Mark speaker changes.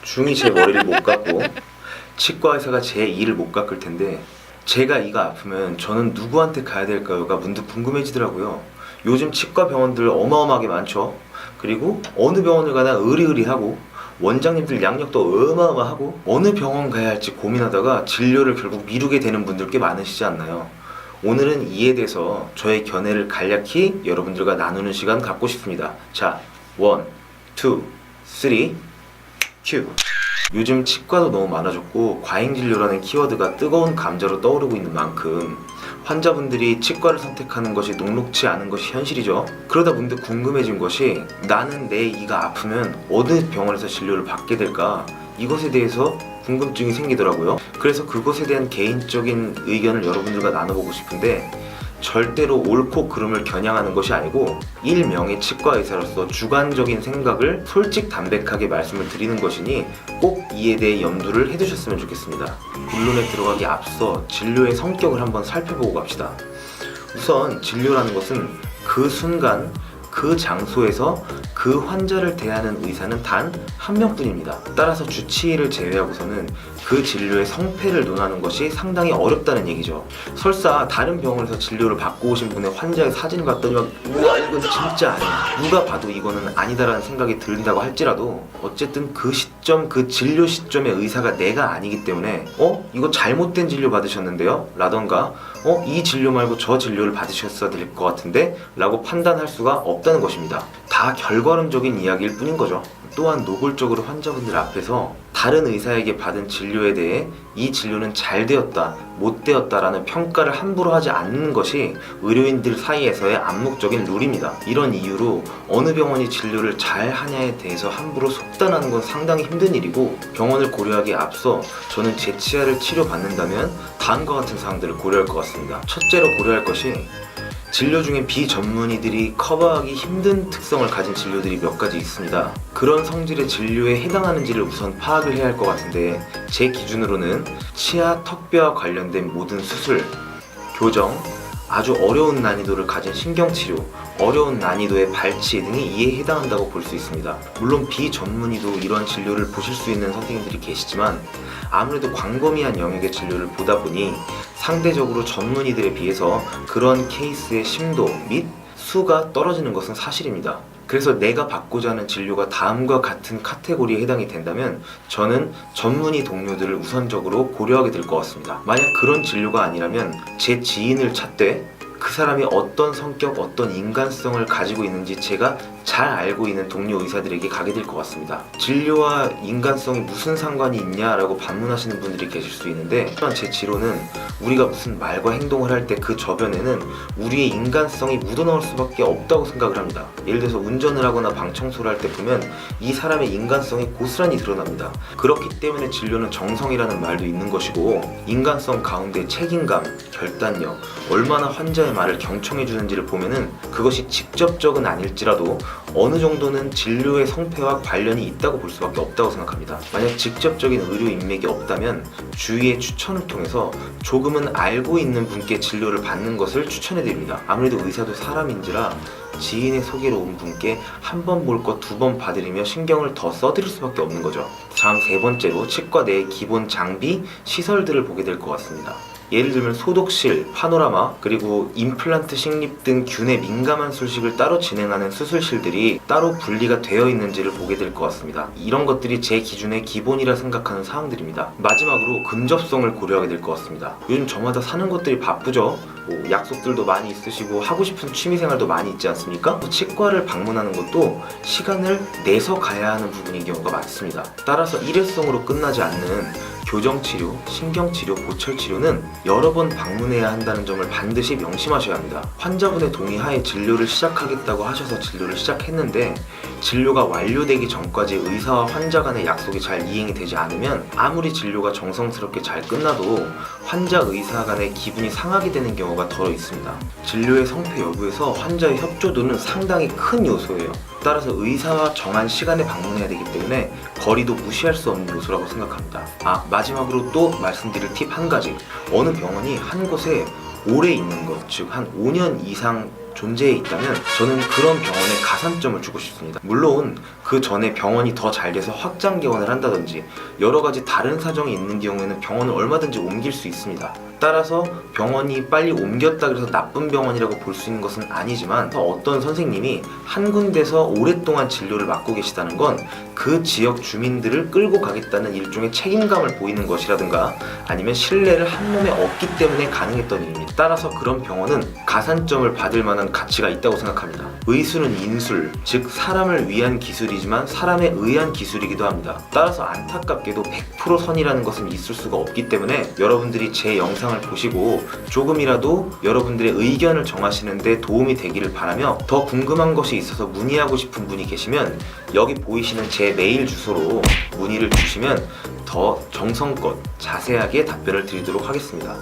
Speaker 1: 중이 제 머리를 못 깎고 치과 의사가 제 이를 못 깎을 텐데 제가 이가 아프면 저는 누구한테 가야 될까요가 문득 궁금해지더라고요. 요즘 치과 병원들 어마어마하게 많죠. 그리고 어느 병원을 가나 의리의리하고 원장님들 양력도 어마어마하고 어느 병원 가야 할지 고민하다가 진료를 결국 미루게 되는 분들 꽤 많으시지 않나요? 오늘은 이에 대해서 저의 견해를 간략히 여러분들과 나누는 시간 갖고 싶습니다. 자, 1, 2, 3, 큐! 요즘 치과도 너무 많아졌고 과잉진료라는 키워드가 뜨거운 감자로 떠오르고 있는 만큼 환자분들이 치과를 선택하는 것이 녹록지 않은 것이 현실이죠. 그러다 문득 궁금해진 것이 나는 내 이가 아프면 어느 병원에서 진료를 받게 될까? 이것에 대해서 궁금증이 생기더라고요. 그래서 그것에 대한 개인적인 의견을 여러분들과 나눠보고 싶은데 절대로 옳고 그름을 겨냥하는 것이 아니고 일명의 치과 의사로서 주관적인 생각을 솔직담백하게 말씀을 드리는 것이니 꼭 이에 대해 염두를 해두셨으면 좋겠습니다. 본론에 들어가기 앞서 진료의 성격을 한번 살펴보고 갑시다. 우선 진료라는 것은 그 순간 그 장소에서 그 환자를 대하는 의사는 단 한 명뿐입니다. 따라서 주치의를 제외하고서는 그 진료의 성패를 논하는 것이 상당히 어렵다는 얘기죠. 설사 다른 병원에서 진료를 받고 오신 분의 환자의 사진을 봤더니 막 우와 이건 진짜 아니야, 누가 봐도 이거는 아니다라는 생각이 든다고 할지라도 어쨌든 그 시점, 그 진료 시점의 의사가 내가 아니기 때문에 이거 잘못된 진료 받으셨는데요? 라던가 이 진료 말고 저 진료를 받으셨어야 될 것 같은데? 라고 판단할 수가 없다는 것입니다. 다 결과론적인 이야기일 뿐인 거죠. 또한 노골적으로 환자분들 앞에서 다른 의사에게 받은 진료에 대해 이 진료는 잘 되었다, 못 되었다라는 평가를 함부로 하지 않는 것이 의료인들 사이에서의 암묵적인 룰입니다. 이런 이유로 어느 병원이 진료를 잘 하냐에 대해서 함부로 속단하는 건 상당히 힘든 일이고 병원을 고려하기에 앞서 저는 제 치아를 치료받는다면 다음과 같은 사항들을 고려할 것 같습니다. 첫째로 고려할 것이 진료 중에 비전문의들이 커버하기 힘든 특성을 가진 진료들이 몇 가지 있습니다. 그런 성질의 진료에 해당하는지를 우선 파악을 해야 할 것 같은데 제 기준으로는 치아, 턱뼈와 관련된 모든 수술, 교정, 아주 어려운 난이도를 가진 신경치료, 어려운 난이도의 발치 등이 이에 해당한다고 볼 수 있습니다. 물론 비전문의도 이런 진료를 보실 수 있는 선생님들이 계시지만 아무래도 광범위한 영역의 진료를 보다 보니 상대적으로 전문의들에 비해서 그런 케이스의 심도 및 수가 떨어지는 것은 사실입니다. 그래서 내가 받고자 하는 진료가 다음과 같은 카테고리에 해당이 된다면 저는 전문의 동료들을 우선적으로 고려하게 될 것 같습니다. 만약 그런 진료가 아니라면 제 지인을 찾되 그 사람이 어떤 성격, 어떤 인간성을 가지고 있는지 제가 잘 알고 있는 동료 의사들에게 가게 될 것 같습니다. 진료와 인간성이 무슨 상관이 있냐라고 반문하시는 분들이 계실 수 있는데 제 지론은 우리가 무슨 말과 행동을 할 때 그 저변에는 우리의 인간성이 묻어나올 수밖에 없다고 생각을 합니다. 예를 들어서 운전을 하거나 방 청소를 할 때 보면 이 사람의 인간성이 고스란히 드러납니다. 그렇기 때문에 진료는 정성이라는 말도 있는 것이고 인간성 가운데 책임감, 결단력, 얼마나 환자의 말을 경청해 주는지를 보면은 그것이 직접적은 아닐지라도 어느 정도는 진료의 성패와 관련이 있다고 볼 수밖에 없다고 생각합니다. 만약 직접적인 의료 인맥이 없다면 주위의 추천을 통해서 조금은 알고 있는 분께 진료를 받는 것을 추천해 드립니다. 아무래도 의사도 사람인지라 지인의 소개로 온 분께 한 번 볼 것 두 번 봐드리며 신경을 더 써드릴 수밖에 없는 거죠. 다음 세 번째로 치과 내의 기본 장비, 시설들을 보게 될 것 같습니다. 예를 들면 소독실, 파노라마, 그리고 임플란트 식립 등 균에 민감한 수식을 따로 진행하는 수술실들이 따로 분리가 되어 있는지를 보게 될 것 같습니다. 이런 것들이 제 기준의 기본이라 생각하는 사항들입니다. 마지막으로 근접성을 고려하게 될 것 같습니다. 요즘 저마다 사는 것들이 바쁘죠. 약속들도 많이 있으시고 하고 싶은 취미생활도 많이 있지 않습니까? 치과를 방문하는 것도 시간을 내서 가야 하는 부분인 경우가 많습니다. 따라서 일회성으로 끝나지 않는 교정치료, 신경치료, 보철치료는 여러 번 방문해야 한다는 점을 반드시 명심하셔야 합니다. 환자분의 동의하에 진료를 시작하겠다고 하셔서 진료를 시작했는데 진료가 완료되기 전까지 의사와 환자 간의 약속이 잘 이행이 되지 않으면 아무리 진료가 정성스럽게 잘 끝나도 환자 의사 간의 기분이 상하게 되는 경우가 더러 있습니다. 진료의 성패 여부에서 환자의 협조도는 상당히 큰 요소예요. 따라서 의사와 정한 시간에 방문해야 되기 때문에 거리도 무시할 수 없는 요소라고 생각합니다. 마지막으로 또 말씀드릴 팁 한 가지. 어느 병원이 한 곳에 오래 있는 것, 즉 한 5년 이상 존재해 있다면 저는 그런 병원에 가산점을 주고 싶습니다. 물론 그 전에 병원이 더 잘 돼서 확장 개원을 한다든지 여러 가지 다른 사정이 있는 경우에는 병원을 얼마든지 옮길 수 있습니다. 따라서 병원이 빨리 옮겼다 그래서 나쁜 병원이라고 볼 수 있는 것은 아니지만, 어떤 선생님이 한 군데서 오랫동안 진료를 맡고 계시다는 건 그 지역 주민들을 끌고 가겠다는 일종의 책임감을 보이는 것이라든가 아니면 신뢰를 한 몸에 얻기 때문에 가능했던 일입니다. 따라서 그런 병원은 가산점을 받을 만한 가치가 있다고 생각합니다. 의술은 인술, 즉 사람을 위한 기술이지만 사람에 의한 기술이기도 합니다. 따라서 안타깝게도 100% 선이라는 것은 있을 수가 없기 때문에 여러분들이 제 영상을 보시고 조금이라도 여러분들의 의견을 정하시는데 도움이 되기를 바라며, 더 궁금한 것이 있어서 문의하고 싶은 분이 계시면 여기 보이시는 제 메일 주소로 문의를 주시면 더 정성껏 자세하게 답변을 드리도록 하겠습니다.